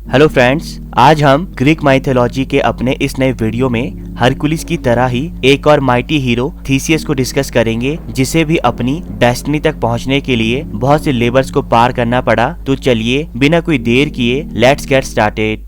Hello friends, आज हम Greek mythology के अपने इस नए वीडियो में हरकुलिस की तरह ही एक और माइटी हीरो थीसियस को डिस्कस करेंगे, जिसे भी अपनी डेस्टिनी तक पहुंचने के लिए बहुत से लेवल्स को पार करना पड़ा। तो चलिए बिना कोई देर किए लेट्स गेट स्टार्टेड।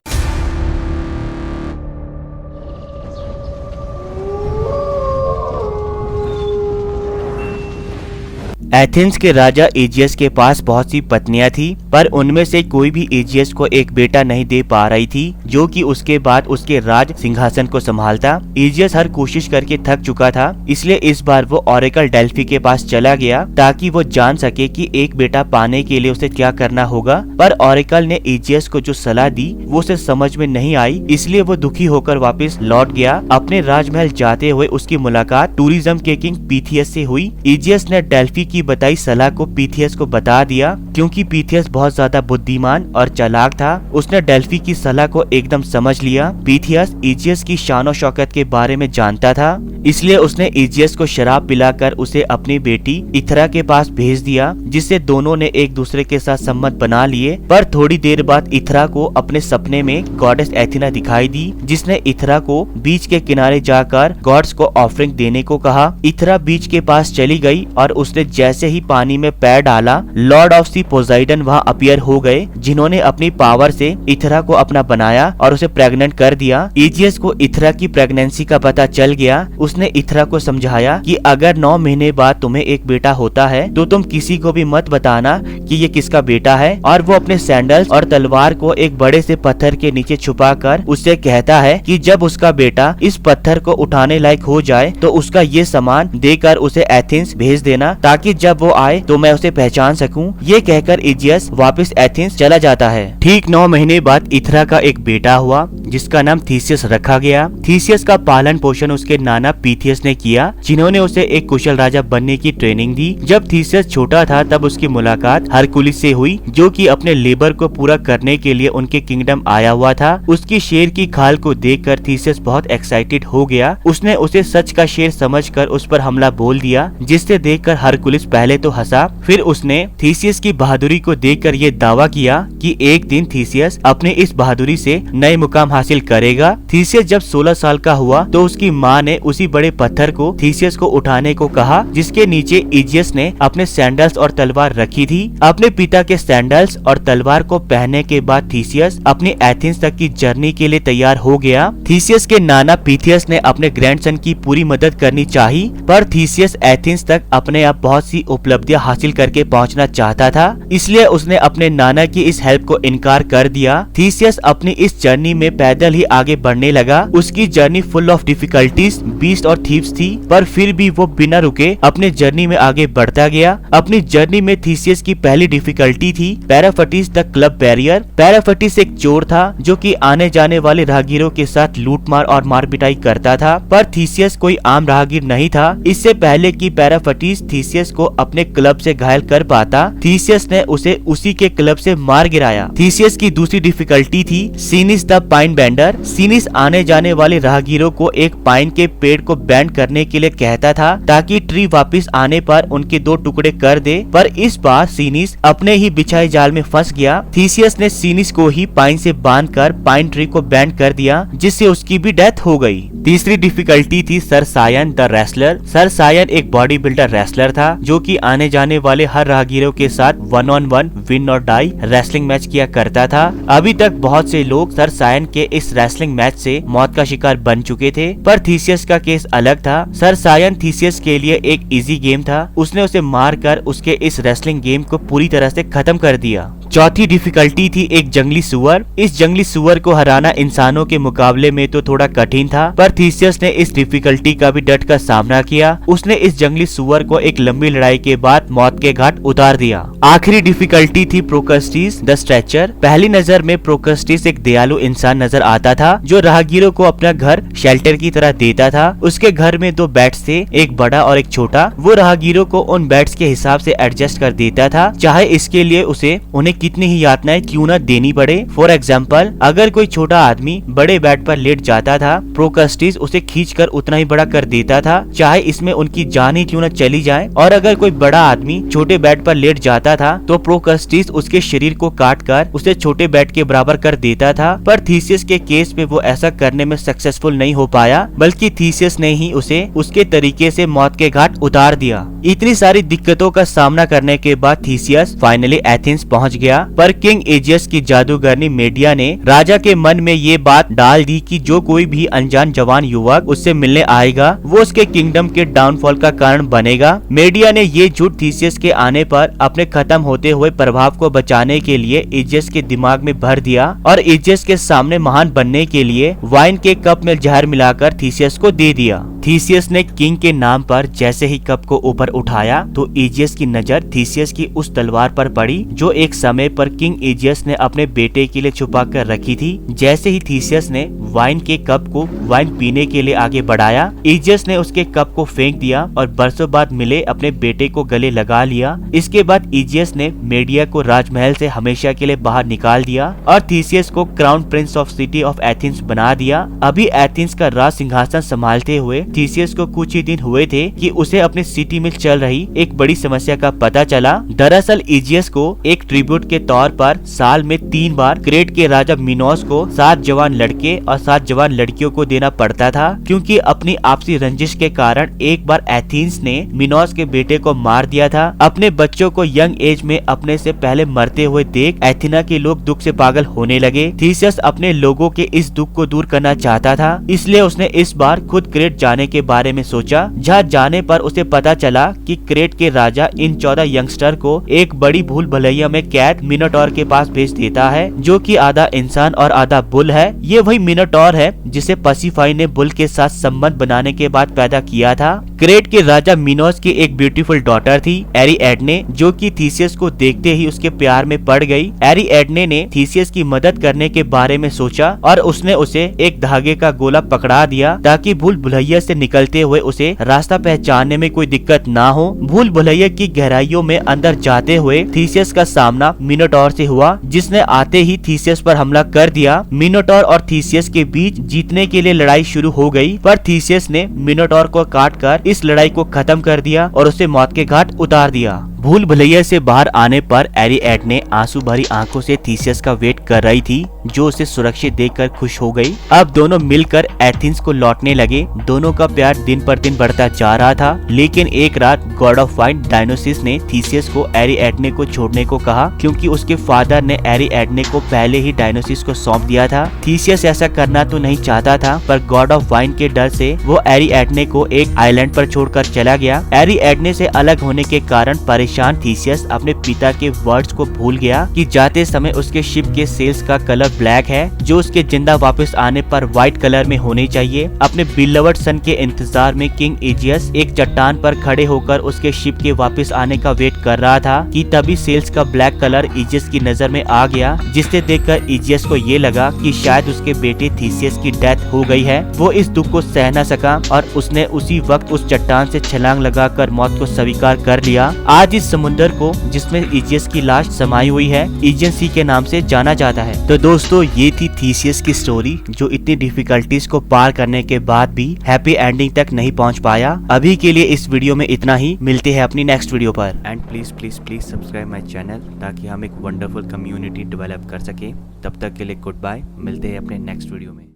एथेंस के राजा एजियस के पास बहुत सी पत्नियां थी, पर उनमें से कोई भी एजियस को एक बेटा नहीं दे पा रही थी, जो कि उसके बाद उसके राज सिंहासन को संभालता। एजियस हर कोशिश करके थक चुका था, इसलिए इस बार वो ओरेकल डेल्फी के पास चला गया ताकि वो जान सके कि एक बेटा पाने के लिए उसे क्या करना होगा। पर ओरेकल ने एजियस को जो सलाह दी वो उसे समझ में नहीं आई, इसलिए वो दुखी होकर वापस लौट गया। अपने राजमहल जाते हुए उसकी मुलाकात टूरिज्म के किंग पीथियस से हुई। एजियस ने डेल्फी की बताई सलाह को पीथियस को बता दिया, क्योंकि पीथियस बहुत ज्यादा बुद्धिमान और चालाक था। उसने डेल्फी की सलाह को एकदम समझ लिया। पीथियस एजियस की शानो शौकत के बारे में जानता था, इसलिए उसने एजियस को शराब पिलाकर उसे अपनी बेटी इथरा के पास भेज दिया, जिससे दोनों ने एक दूसरे के साथ संबंध बना लिए। पर थोड़ी देर बाद इथरा को अपने सपने में गॉडेस एथिना दिखाई दी, जिसने इथरा को बीच के किनारे जाकर गॉड्स को ऑफरिंग देने को कहा। इथरा बीच के पास चली गई और उसने जैसे ही पानी में पैर डाला, लॉर्ड ऑफ सी पोसाइडन वहाँ अपीयर हो गए, जिन्होंने अपनी पावर से इथरा को अपना बनाया और उसे प्रेग्नेंट कर दिया। एजियस को इथरा की प्रेगनेंसी का पता चल गया। उसने इथरा को समझाया कि अगर 9 महीने बाद तुम्हें एक बेटा होता है तो तुम किसी को भी मत बताना कि ये किसका बेटा है। और वो अपने सैंडल्स और तलवार को एक बड़े से पत्थर के नीचे छुपाकर उससे कहता है कि जब उसका बेटा इस पत्थर को उठाने लायक हो जाए तो उसका ये सामान देकर उसे एथेंस भेज देना, ताकि जब वो आए तो मैं उसे पहचान सकूं। ये कहकर एजियस वापस एथेंस चला जाता है। ठीक 9 महीने बाद इथरा का एक बेटा हुआ, जिसका नाम थीसियस रखा गया। थीसियस का पालन पोषण उसके नाना पीथियस ने किया, जिन्होंने उसे एक कुशल राजा बनने की ट्रेनिंग दी। जब थीसियस छोटा था तब उसकी मुलाकात हरकुलिस से हुई, जो कि अपने लेबर को पूरा करने के लिए उनके किंगडम आया हुआ था। उसकी शेर की खाल को देखकर थीसियस बहुत एक्साइटेड हो गया। उसने उसे सच का शेर समझकर उस पर हमला बोल दिया, जिससे देखकर हरकुलिस पहले तो हंसा, फिर उसने थीसियस की बहादुरी को देखकर ये दावा किया कि एक दिन थीसियस अपने इस बहादुरी से नए मुकाम हासिल करेगा। थीसियस जब 16 साल का हुआ तो उसकी माँ ने उसी बड़े पत्थर को थीसियस को उठाने को कहा, जिसके नीचे एजियस ने अपने सैंडल्स और तलवार रखी थी। अपने पिता के सैंडल्स और तलवार को पहनने के बाद थीसियस अपनी एथेंस तक की जर्नी के लिए तैयार हो गया। थीसियस के नाना पीथियस ने अपने ग्रैंडसन की पूरी मदद करनी चाही, पर थीसियस एथेंस तक अपने आप बहुत सी उपलब्धियां हासिल करके पहुंचना चाहता था, इसलिए उसने अपने नाना की इस हेल्प को इनकार कर दिया। थीसियस अपनी इस जर्नी में पैदल ही आगे बढ़ने लगा। उसकी journey full of difficulties, beast और थीव्स थी, पर फिर भी वो बिना रुके अपने जर्नी में आगे बढ़ता गया। अपनी जर्नी में थीसियस की पहली डिफिकल्टी थी पैराफटिस द क्लब बैरियर। पैराफटिस एक चोर था जो कि आने जाने वाले राहगीरों के साथ लूटमार और मार पिटाई करता था, पर थीसियस कोई आम राहगीर नहीं था। इससे पहले कि पैराफटिस थीसियस को अपने क्लब से घायल कर पाता, थीसियस ने उसे उसी के क्लब से मार गिराया। थीसियस की दूसरी डिफिकल्टी थी सीनिस द पाइन बेंडर। सीनिस आने जाने वाले राहगीरों को एक पाइन के पेड़ को बेंड करने के लिए कहता था, ताकि ट्री वापस आने पर उनके 2 टुकड़े कर दे, पर इस बार सीनिस अपने ही बिछाए जाल में फंस गया। थीसियस ने सीनिस को ही पाइन से बांधकर पाइन ट्री को बेंड कर दिया, जिससे उसकी भी डेथ हो गई। तीसरी डिफिकल्टी थी सर सायन द रेसलर। सर सायन एक बॉडी बिल्डर रेसलर था, जो कि आने जाने वाले हर राहगीरों के साथ 1-on-1 विन और डाई रेसलिंग मैच किया करता था। अभी तक बहुत से लोग सर सायन के इस रेसलिंग मैच से मौत का शिकार बन चुके थे, पर थीसियस का केस अलग था। सर सायन थीसियस के लिए एक इजी गेम था। उसने उसे मारकर उसके इस रेसलिंग गेम को पूरी तरह से खत्म कर दिया। चौथी डिफिकल्टी थी एक जंगली सुअर। इस जंगली सुअर को हराना इंसानों के मुकाबले में तो थोड़ा कठिन था, पर थीसियस ने इस डिफिकल्टी का भी डट कर सामना किया। उसने इस जंगली सुअर को एक लंबी लड़ाई के बाद मौत के घाट उतार दिया। आखिरी डिफिकल्टी थी प्रोकस्टिस द स्ट्रेचर। पहली नजर में प्रोकस्टिस एक दयालु इंसान नजर आता था, जो राहगीरों को अपना घर शेल्टर की तरह देता था। उसके घर में 2 बेड्स थे, एक बड़ा और एक छोटा। वो राहगीरों को उन बेड्स के हिसाब से एडजस्ट कर देता था, चाहे इसके लिए उसे उन्हें कितनी ही यातनाएं क्यों न देनी पड़े। फॉर एग्जाम्पल, अगर कोई छोटा आदमी बड़े बेड पर लेट जाता था, प्रोकस्टिस उसे खींचकर उतना ही बड़ा कर देता था, चाहे इसमें उनकी जान ही क्यों न चली जाए। और अगर कोई बड़ा आदमी छोटे बेड पर लेट जाता था तो प्रोकस्टिस उसके शरीर को काट कर उसे छोटे बेड के बराबर कर देता था। पर थीसियस के केस में वो ऐसा करने में सक्सेसफुल नहीं हो पाया, बल्कि थीसियस ने ही उसे उसके तरीके से मौत के घाट उतार दिया। इतनी सारी दिक्कतों का सामना करने के बाद थीसियस फाइनली एथेंस पहुंच गया। पर किंग एजियस की जादूगरनी मेडिया ने राजा के मन में ये बात डाल दी कि जो कोई भी अनजान जवान युवक उससे मिलने आएगा वो उसके किंगडम के डाउनफॉल का कारण बनेगा। मेडिया ने ये झूठ थीसियस के आने पर अपने खत्म होते हुए प्रभाव को बचाने के लिए एजियस के दिमाग में भर दिया और एजियस के सामने महान बनने के लिए वाइन के कप में जहर मिलाकर थीसियस को दे दिया। थीसियस ने किंग के नाम पर जैसे ही कप को ऊपर उठाया तो एजियस की नजर थीसियस की उस तलवार पर पड़ी जो एक समय पर किंग एजियस ने अपने बेटे के लिए छुपा कर रखी थी। जैसे ही थीसियस ने वाइन के कप को वाइन पीने के लिए आगे बढ़ाया, एजियस ने उसके कप को फेंक दिया और बरसों बाद मिले अपने बेटे को गले लगा लिया। इसके बाद एजियस ने मेडिया को राजमहल से हमेशा के लिए बाहर निकाल दिया और थीसियस को crown Prince of city of Athens बना दिया। अभी एथेंस का राज सिंहासन संभालते हुए थीसियस को कुछ ही दिन हुए थे कि उसे अपनी सिटी में चल रही एक बड़ी समस्या का पता चला। दरअसल एजियस को एक ट्रिब्यूट के तौर पर साल में 3 बार क्रेट के राजा मिनोस को 7 जवान लड़के और 7 जवान लड़कियों को देना पड़ता था, क्योंकि अपनी आपसी रंजिश के कारण एक बार एथेंस ने मिनोस के बेटे को मार दिया था। अपने बच्चों को यंग एज में अपने से पहले मरते हुए देख एथेना के लोग दुख से पागल होने लगे। थीसियस अपने लोगों के इस दुख को दूर करना चाहता था, इसलिए उसने इस बार खुद क्रेट जाने के बारे में सोचा। जहाँ जाने पर उसे पता चला कि क्रेट के राजा इन 14 यंगस्टर को एक बड़ी भूल भुलैया में कैद मिनोटॉर के पास भेज देता है, जो कि आधा इंसान और आधा बुल है। ये वही मिनोटॉर है जिसे पर्सिफाई ने बुल के साथ संबंध बनाने के बाद पैदा किया था। क्रेट के राजा मिनोस की एक ब्यूटीफुल डॉटर थी एरिएडने, जो कि थीसियस को देखते ही उसके प्यार में पड़ गई। एरिएडने ने थीसियस की मदद करने के बारे में सोचा और उसने उसे एक धागे का गोला पकड़ा दिया ताकि भूल भुलैया से निकलते हुए उसे रास्ता पहचानने में कोई दिक्कत ना हो। भूल भुलैया की गहराइयों में अंदर जाते हुए थीसियस का सामना मिनोटॉर से हुआ, जिसने आते ही थीसियस पर हमला कर दिया। मिनोटॉर और थीसियस के बीच जीतने के लिए लड़ाई शुरू हो गई, पर थीसियस ने मिनोटॉर को काटकर इस लड़ाई को खत्म कर दिया और उसे मौत के घाट उतार दिया। भूल भुलैया से बाहर आने पर एरिएडने आंसू भरी आंखों से थीसियस का वेट कर रही थी, जो उसे सुरक्षित देखकर खुश हो गई। अब दोनों मिलकर एथेंस को लौटने लगे। दोनों का प्यार दिन पर दिन बढ़ता जा रहा था, लेकिन एक रात गॉड ऑफ वाइन डायनोसिस ने थीसियस को एरिएडने को छोड़ने को कहा, क्योंकि उसके फादर ने एरिएडने को पहले ही डायनोसिस को सौंप दिया था। थीसियस ऐसा करना तो नहीं चाहता था, पर गॉड ऑफ वाइन के डर से वो एरिएडने को एक आइलैंड पर छोड़कर चला गया। एरिएडने से अलग होने के कारण परेशान थीसियस अपने पिता के वर्ड्स को भूल गया कि जाते समय उसके शिप के सेल्स का कलर ब्लैक है, जो उसके जिंदा वापस आने पर व्हाइट कलर में होने चाहिए। अपने बिलवड सन के इंतजार में किंग एजियस एक चट्टान पर खड़े होकर उसके शिप के वापस आने का वेट कर रहा था कि तभी सेल्स का ब्लैक कलर एजियस की नजर में आ गया, जिसे देखकर एजियस को ये लगा कि शायद उसके बेटे थीसियस की डेथ हो गई है। वो इस दुख को सह न सका और उसने उसी वक्त उस चट्टान से छलांग लगाकर मौत को स्वीकार कर लिया। आज इस समुद्र को जिसमें एजियस की लाश समाई हुई है एजियन सी के नाम से जाना जाता है। तो दोस्तों, ये थी थीसियस की स्टोरी, जो इतनी डिफिकल्टीज को पार करने के बाद भी हैप्पी एंडिंग तक नहीं पहुंच पाया। अभी के लिए इस वीडियो में इतना ही। मिलते हैं अपनी नेक्स्ट वीडियो पर। And please please please subscribe my channel, ताकि हम एक वंडरफुल कम्युनिटी डेवलप कर सके। तब तक के लिए गुड बाय। मिलते हैं अपने नेक्स्ट वीडियो में।